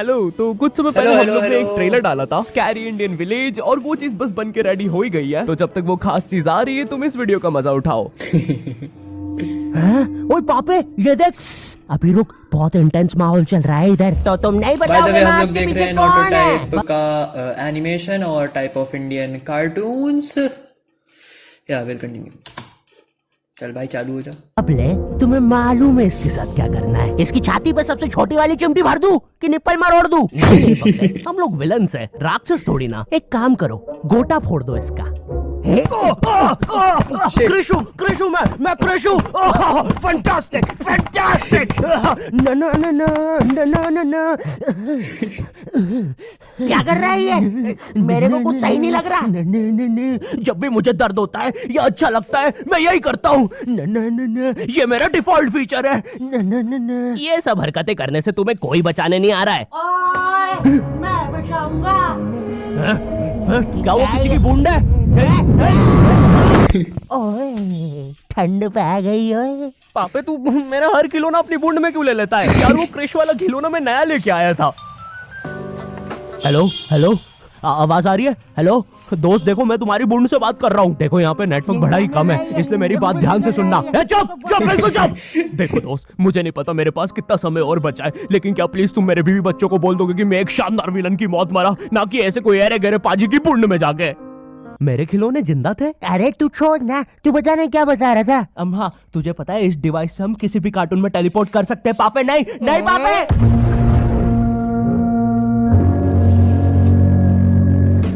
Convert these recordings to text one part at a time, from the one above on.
Hello. तो कुछ समय पहले हम लोग ने एक ट्रेलर डाला था स्कैरी इंडियन विलेज, और वो चीज बस बन के रेडी हो ही गई है। तो जब तक वो खास चीज आ रही है तुम इस वीडियो का मजा उठाओ। ओए पापे ये देख, अभी रुक, बहुत इंटेंस माहौल चल रहा है इधर। तो तुम नहीं बताओगे हम लोग के देख रहे हैं पीछे नोटो कौन है? टाइप का एनिमेशन और टाइप ऑफ इंडियन कार्टून्स। या विल कंटिन्यू। चल भाई चालू हो जा। अब ले, तुम्हें मालूम है इसके साथ क्या करना है? इसकी छाती पे सबसे छोटी वाली चिमटी भर दूं कि निप्पल मरोड़ दूं? हम लोग विलन्स हैं, राक्षस थोड़ी ना। एक काम करो, गोटा फोड़ दो इसका। क्रिशु क्रिशु मैं क्रिशु। Fantastic fantastic. ना ना ना ना ना ना ना। क्या कर रहा है ये? मेरे को कुछ सही नहीं लग रहा। जब भी मुझे दर्द होता है या अच्छा लगता है मैं यही करता हूँ। ये मेरा डिफॉल्ट फीचर है। ये सब हरकतें करने से तुम्हें कोई बचाने नहीं आ रहा है। मैं बचाऊंगा। क्या वो किसी की बूंद है? ओए ठंड पै गई ओए। पापे तू मेरा हर खिलौना अपनी बूंद में क्यों ले लेता है यार? वो क्रिश वाला खिलौना मैं नया लेके आया था। हेलो हेलो, आवाज आ रही है? हेलो दोस्त, देखो मैं तुम्हारी बूंद से बात कर रहा हूँ। देखो यहाँ पे नेटवर्क बड़ा ही कम है, इसलिए मेरी बात ध्यान से सुनना। चुप चुप बिल्कुल चुप। देखो दोस्त, मुझे नहीं पता मेरे पास कितना समय और बचा है, लेकिन क्या प्लीज तुम मेरे बीवी बच्चों को बोल दोगे कि मैं एक शानदार विलन की मौत मरा, ना कि ऐसे कोई अरे गहरे पाजी की बूंद में जाके। मेरे खिलौने जिंदा थे? अरे तू छोड़ ना, तू बताने क्या बता रहा था? हाँ, तुझे पता है इस डिवाइस से हम किसी भी कार्टून में टेलीपोर्ट कर सकते हैं। पापे नहीं नहीं पापे।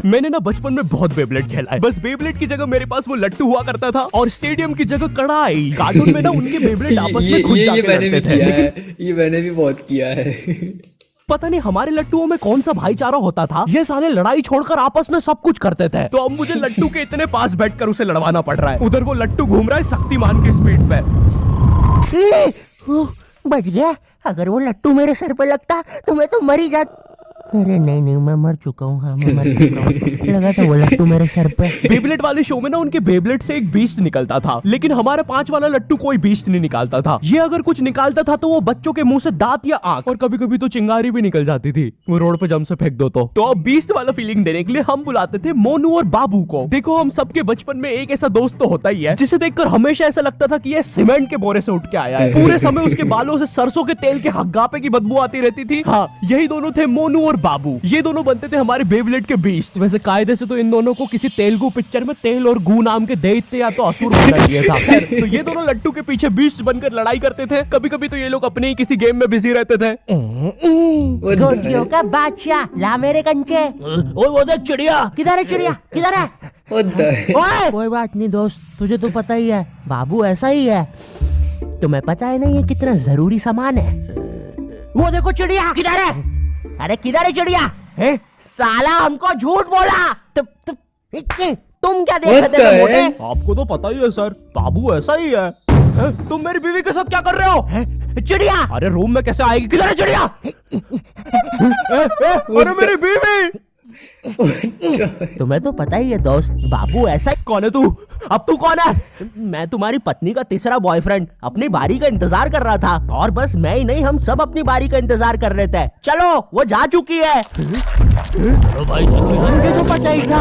मैंने ना बचपन में बहुत बेब्लेड खेला है। बस बेब्लेड की जगह मेरे पास वो लट्टू हुआ करता था, और स्टेडियम की जगह कढ़ाई। कार्टून में ना उनके बेब्लेड आपस में खुद जाके लड़ते थे। ये मैंने भी बहुत किया है। पता नहीं हमारे लट्टुओं में कौन सा भाईचारा होता था, ये साले लड़ाई छोड़कर आपस में सब कुछ करते थे। तो अब मुझे लट्टू के इतने पास बैठकर उसे लड़वाना पड़ रहा है। उधर वो लट्टू घूम रहा है शक्तिमान की स्पीड पे। बच गया। अगर वो लट्टू मेरे सर पे लगता तो मैं तो मर ही जाता। अरे नहीं नहीं, मैं मर चुका हूँ। हाँ मैं मर चुका हूँ। लगा था वो लट्टू मेरे सर पे। बेब्लेड वाले शो में ना उनके बेब्लेड से एक बीस्ट निकलता था, लेकिन हमारे 5 वाला लट्टू कोई बीस्ट नहीं निकालता था। ये अगर कुछ निकालता था तो वो बच्चों के मुंह से दांत या आंख, और कभी कभी तो चिंगारी भी निकल जाती थी। वो रोड पे जम से फेंक दो तो अब बीस्ट वाला फीलिंग देने के लिए हम बुलाते थे मोनू और बाबू को। देखो हम सबके बचपन में एक ऐसा दोस्त तो होता ही है जिसे देखकर हमेशा ऐसा लगता था कि ये सीमेंट के बोरे से उठ के आया है। पूरे समय उसके बालों से सरसों के तेल के हग्गापे की बदबू आती रहती थी। हाँ, यही दोनों थे मोनू और बाबू। ये दोनों बनते थे हमारे बेब्लेड के बीस्ट। वैसे कायदे से तो इन दोनों को किसी तेलुगु पिक्चर में तेल और गू नाम के दैत्य या तो असुर बनना चाहिए था। तो ये दोनों लट्टू के पीछे बीस्ट बनकर लड़ाई करते थे। कभी कभी तो ये लोग अपने ही किसी गेम में बिजी रहते थे। गोटियों का बादशाह, ला मेरे कंचे। ओए वो देख चिड़िया। किधर है चिड़िया? किधर है? ओए कोई बात नहीं दोस्त, तुझे तो पता ही है बाबू ऐसा ही है। तुम्हें पता है ना ये कितना जरूरी सामान है? वो देखो चिड़िया। किधर है? अरे किधर है चिड़िया? साला हमको झूठ बोला। तुम क्या देख रहे थे मोटे? आपको तो पता ही है सर, बाबू ऐसा ही है। तुम मेरी बीवी के साथ क्या कर रहे हो? चिड़िया। अरे रूम में कैसे आएगी? किधर है चिड़िया? अरे मेरी बीवी। तुम्हें तो पता ही है दोस्त, बाबू ऐसा ही। कौन है तू? अब तू कौन है? मैं तुम्हारी पत्नी का तीसरा बॉयफ्रेंड, अपनी बारी का इंतजार कर रहा था। और बस मैं ही नहीं, हम सब अपनी बारी का इंतजार कर रहे थे। चलो वो जा चुकी है। भाई मुझे तो पता ही था।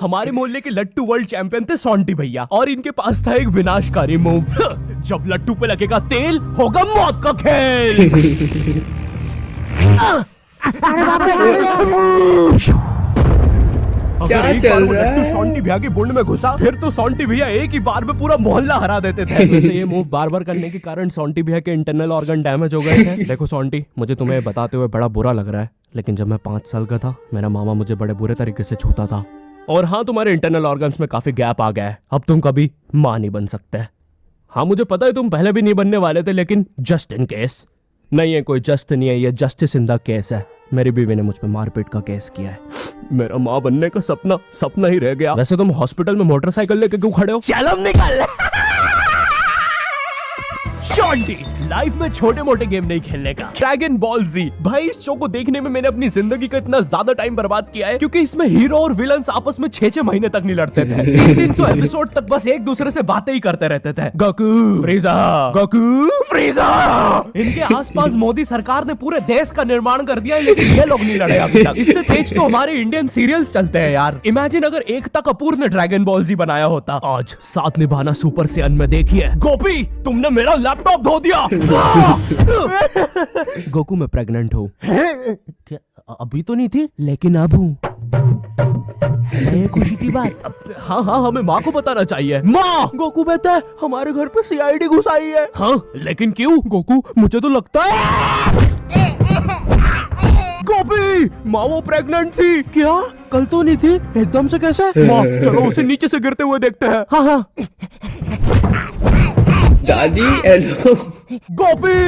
हमारे मोहल्ले के लट्टू वर्ल्ड चैंपियन थे सोंटी भैया, और इनके पास था एक विनाशकारी मूव। जब लट्टू पे लगेगा तेल होगा मौत का खेल। अरे बाप रे, क्या चल रहा है? सोंटी भैया की बूंद में घुसा, फिर तो सोंटी भैया एक ही बार में पूरा मोहल्ला हरा देते थे। वैसे ये मूव बार बार करने के कारण सोंटी भैया के इंटरनल ऑर्गन डैमेज हो गए थे। देखो सोंटी, मुझे तुम्हें बताते हुए बड़ा बुरा लग रहा है, लेकिन जब मैं 5 साल का था मेरा मामा मुझे बड़े बुरे तरीके से छूता था। और हाँ, तुम्हारे इंटरनल ऑर्गन्स में काफी गैप आ गया है, अब तुम कभी माँ नहीं बन सकते। हाँ मुझे पता है तुम पहले भी नहीं बनने वाले थे, लेकिन जस्ट इन केस। नहीं है कोई जस्ट नहीं है, ये जस्टिस इन द केस है। मेरी बीवी ने मुझ पे मारपीट का केस किया है। मेरा माँ बनने का सपना ही रह गया। वैसे तुम हॉस्पिटल में मोटरसाइकिल लेके क्यों खड़े हो? चलम निकाल। शांति, लाइफ में छोटे मोटे गेम नहीं खेलने का। ड्रैगन बॉल जी, भाई इस शो को देखने में मैंने अपनी जिंदगी का इतना ज्यादा टाइम बर्बाद किया है क्योंकि इसमें हीरो और विलन्स आपस में 6-6 महीने तक नहीं लड़ते थे। 300 एपिसोड तक बस एक दूसरे से बातें ही करते रहते थे। Goku फ्रीजा, Goku फ्रीजा। इनके आसपास मोदी सरकार ने पूरे देश का निर्माण कर दिया है, लेकिन ये लोग नहीं लड़े अभी तक। इससे तेज तो हमारे इंडियन सीरियल्स चलते हैं यार। इमेजिन अगर एकता कपूर ने ड्रैगन बॉल जी बनाया होता। आज साथ निभाना सुपर सेयन में देखिए। गोपी, तुमने मेरा लैपटॉप धो दिया। गोकू मैं प्रेग्नेंट हूँ। क्या अभी तो नहीं थी, लेकिन अब हूँ। ये खुशी की बात। हाँ हाँ, हमें माँ को बताना चाहिए। माँ, गोकू कहता है हमारे घर पे सीआईडी घुस आई है। हाँ, लेकिन क्यों? गोकू, मुझे तो लगता है गोपी, माँ वो प्रेग्नेंट थी। क्या? कल तो नहीं थी, एकदम से कैसे? माँ, चलो उसे नीचे से गिरते हुए देखते हैं। हाँ हाँ। दादी हेलो। गोपी,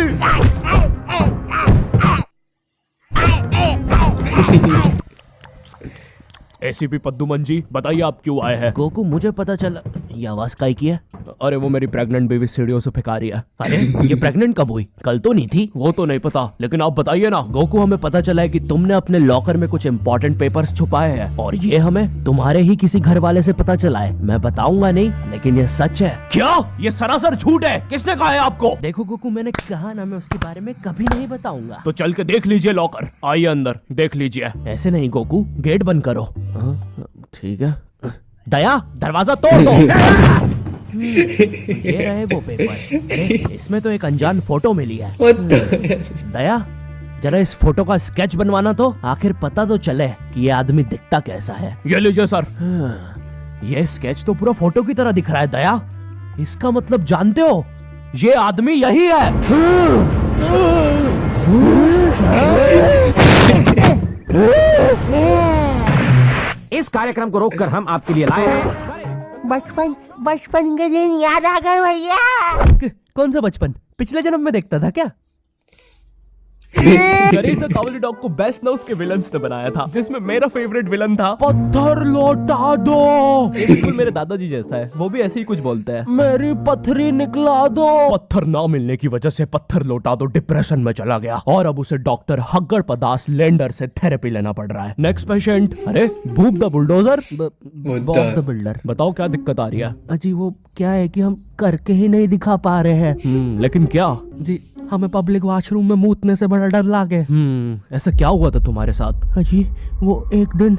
एसीपी पद्दुमन जी, बताइए आप क्यों आए हैं? गोकू मुझे पता चला। ये आवाज काय की है? अरे वो मेरी प्रेग्नेंट बेबी सीढ़ियों से फेंका रही है। अरे ये प्रेग्नेंट कब हुई? कल तो नहीं थी। वो तो नहीं पता, लेकिन आप बताइए ना। गोकू हमें पता चला है कि तुमने अपने लॉकर में कुछ इम्पोर्टेंट पेपर्स छुपाए हैं और ये हमें तुम्हारे ही किसी घर वाले से पता चला है। मैं बताऊंगा नहीं, लेकिन ये सच है। क्या? ये सरासर झूठ है। किसने कहा है आपको? देखो गोकू, मैंने कहा ना, मैं उसके बारे में कभी नहीं बताऊंगा। तो चल के देख लीजिए लॉकर। आइए अंदर, देख लीजिए। ऐसे नहीं गोकू, गेट बंद करो। ठीक है। दया, दरवाजा तोड़ दो। ये रहे वो पेपर। अरे इसमें तो एक अनजान फोटो मिली है। What the hell? दया, जरा इस फोटो का स्केच बनवाना तो, आखिर पता तो चले कि ये आदमी दिखता कैसा है। ये लीजिए सर। ये स्केच तो पूरा फोटो की तरह दिख रहा है दया। इसका मतलब जानते हो, ये आदमी यही है। इस कार्यक्रम को रोककर हम आपके लिए लाए हैं बचपन के दिन याद आ गए भैया। कौन सा बचपन? पिछले जन्म में देखता था क्या? करेज द कावली डॉग को बेस्ट ना उसके विलन्स ने बनाया था, जिसमें मेरा फेवरेट विलन था पत्थर लौटा दो। ये बिल्कुल मेरे दादाजी जैसा है, वो भी ऐसे ही कुछ बोलते हैं। मेरी पथरी निकला दो। पत्थर ना मिलने की वजह से पत्थर लौटा दो डिप्रेशन में चला गया और अब उसे डॉक्टर हग्गड़ पदास लेंडर से थेरेपी लेना पड़ रहा है। Next patient. अरे भूप the bulldozer, Bob the builder. बताओ क्या दिक्कत आ रही है? अजी वो क्या है कि हम करके ही नहीं दिखा पा रहे हैं। लेकिन क्या? जी हमें पब्लिक वॉशरूम में मूतने से बड़ा डर लागे। ऐसा क्या हुआ था तुम्हारे साथ? अजी वो एक दिन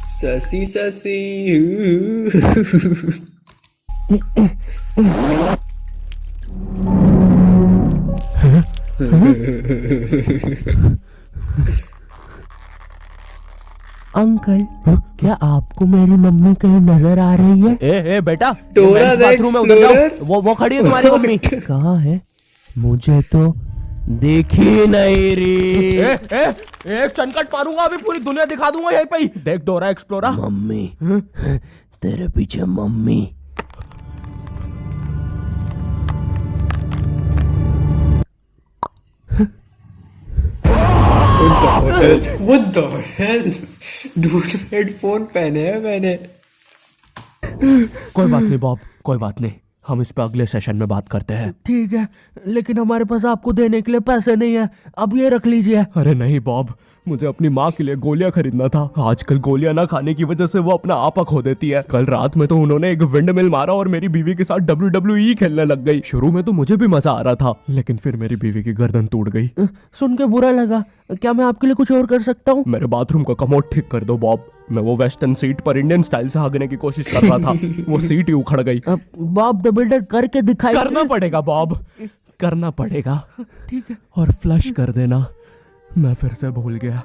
ससी ससी। अंकल, क्या आपको मेरी मम्मी कहीं नजर आ रही है? ए बेटा, डोरा द बाथरूम में उतर जाओ। एक्सप्लोरर। वो खड़ी है तुम्हारी मम्मी। कहाँ है? मुझे तो दिखी नहीं रही। एक चनकट मारूंगा, अभी पूरी दुनिया दिखा दूंगा यहीं पे ही। देख डोरा एक्सप्लोरर। मम्मी, तेरे पीछे mummy. What the hell? Dude, headphone पहने हैं मैंने। कोई बात नहीं बॉब, कोई बात नहीं, हम इस पे अगले सेशन में बात करते हैं। ठीक है, लेकिन हमारे पास आपको देने के लिए पैसे नहीं है। अब ये रख लीजिए। अरे नहीं बॉब, मुझे अपनी माँ के लिए गोलियां खरीदना था। आजकल गोलियां ना खाने की वजह से वो अपना आपा खो देती है। कल रात में तो उन्होंने एक विंड मिल मारा और मेरी बीवी के साथ WWE खेलने लग गई। शुरू में तो मुझे भी मजा आ रहा था, लेकिन फिर मेरी बीवी की गर्दन टूट गई। सुन के बुरा लगा। क्या मैं आपके लिए कुछ और कर सकता हूँ? मेरे बाथरूम का कमोड ठीक कर दो बॉब। मैं वो वेस्टर्न सीट पर इंडियन स्टाइल से भागने की कोशिश कर रहा था, वो सीट ही उखड़ गई। बॉब द बिल्डर करके दिखाई। करना पड़ेगा बॉब, करना पड़ेगा। ठीक है। और फ्लश कर देना, मैं फिर से भूल गया।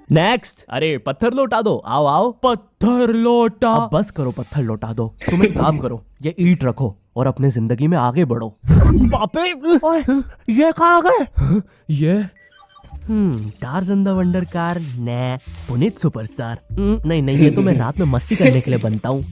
नेक्स्ट। अरे पत्थर लौटा दो। आओ आओ, पत्थर लौटा। अब बस करो, पत्थर लौटा दो। तुम एक काम करो, ये ईंट रखो और अपने जिंदगी में आगे बढ़ो। बापे, ये कहाँ गए? ये टार्ज़न द वंडर कार ने पुनीत सुपरस्टार। नहीं नहीं, ये तो मैं रात में मस्ती करने के लिए बनता हूँ।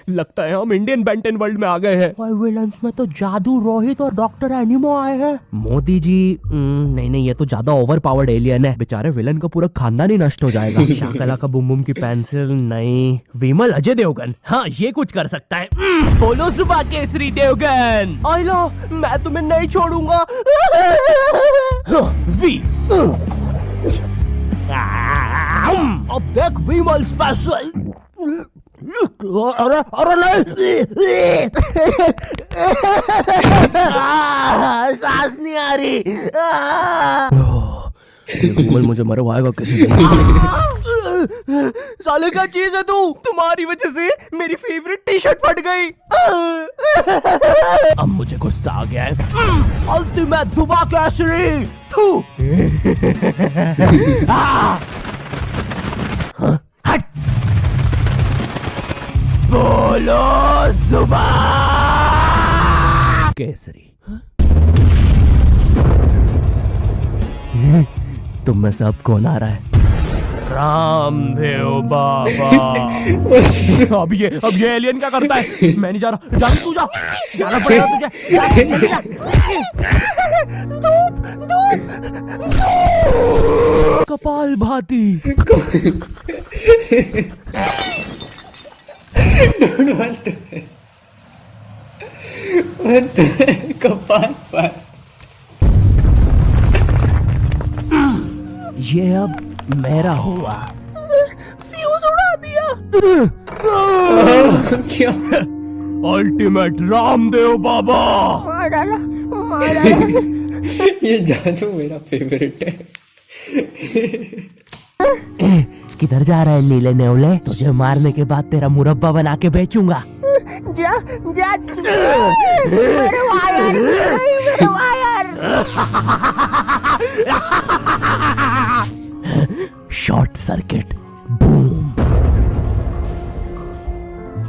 लगता है हम इंडियन बेंटन वर्ल्ड में आ गए हैं। और विलन्स में तो जादू रोहित और डॉक्टर एनिमो आए हैं। मोदी जी नहीं, ये तो ज्यादा ओवर पावर्ड एलियन है। बेचारे विलन का पूरा खानदान ही नष्ट हो जाएगा। शाकला का बुम बुम की पेंसिल नहीं। विमल अजय देवगन, हाँ ये कुछ कर सकता है। बोलो सुबह केसरी देवगन। आइला, मैं तुम्हें नहीं छोड़ूंगा। वी अब देख विमल स्पेशल। अरे नहीं, सांस नहीं आ रही। विमल मुझे मरवाएगा किसी दिन। साले क्या चीज है तू? तुम्हारी वजह से मेरी फेवरेट टी शर्ट फट गई। अब मुझे गुस्सा आ गया है। अल्टीमेट धुबा केसरी। थू। हट। बोलो जुबा केसरी। तुम में से अब कौन आ रहा है? रामदेव बाबा। अब ये एलियन क्या करता है? मैं नहीं जा रहा। जा तू, जा। जाना पड़ेगा तुझे। कपाल भाती। कपाल पर ये अब मेरा हुआ। फ्यूज उड़ा दिया। क्या? अल्टीमेट रामदेव बाबा। मार डाला, मार डाला। ये जादू मेरा फेवरेट है। किधर जा रहा है नीले नेवले? तुझे मारने के बाद तेरा मुरब्बा बना के बेचूंगा। जा जा, मेरे वायर, मेरे वायर। Short circuit. बूम।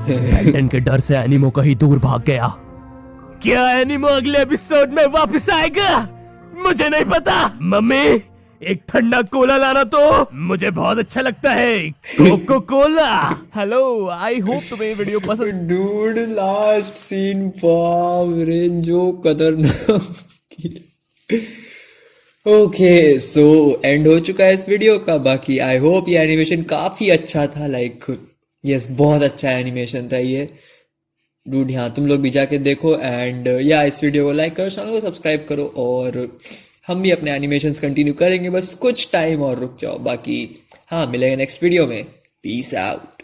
बेंटन के डर से एनिमो कहीं दूर भाग गया। क्या एनिमो अगले एपिसोड में वापस आएगा? मुझे नहीं पता। मम्मी, एक ठंडा कोला लाना तो। मुझे बहुत अच्छा लगता है Coca Cola. Hello, I hope तुम्हें ये वीडियो पसंद। डूड लास्ट सीन, बाप रे, जो खतरनाक। ओके, सो एंड हो चुका है इस वीडियो का। बाकी आई होप ये एनिमेशन काफी अच्छा था। लाइक यस, बहुत अच्छा एनिमेशन था ये। डूड, हाँ तुम लोग भी जाके देखो। एंड या इस वीडियो को लाइक करो, चैनल को सब्सक्राइब करो। और हम भी अपने एनिमेशंस कंटिन्यू करेंगे, बस कुछ टाइम और रुक जाओ। बाकी हाँ, मिलेंगे नेक्स्ट वीडियो में। Peace out.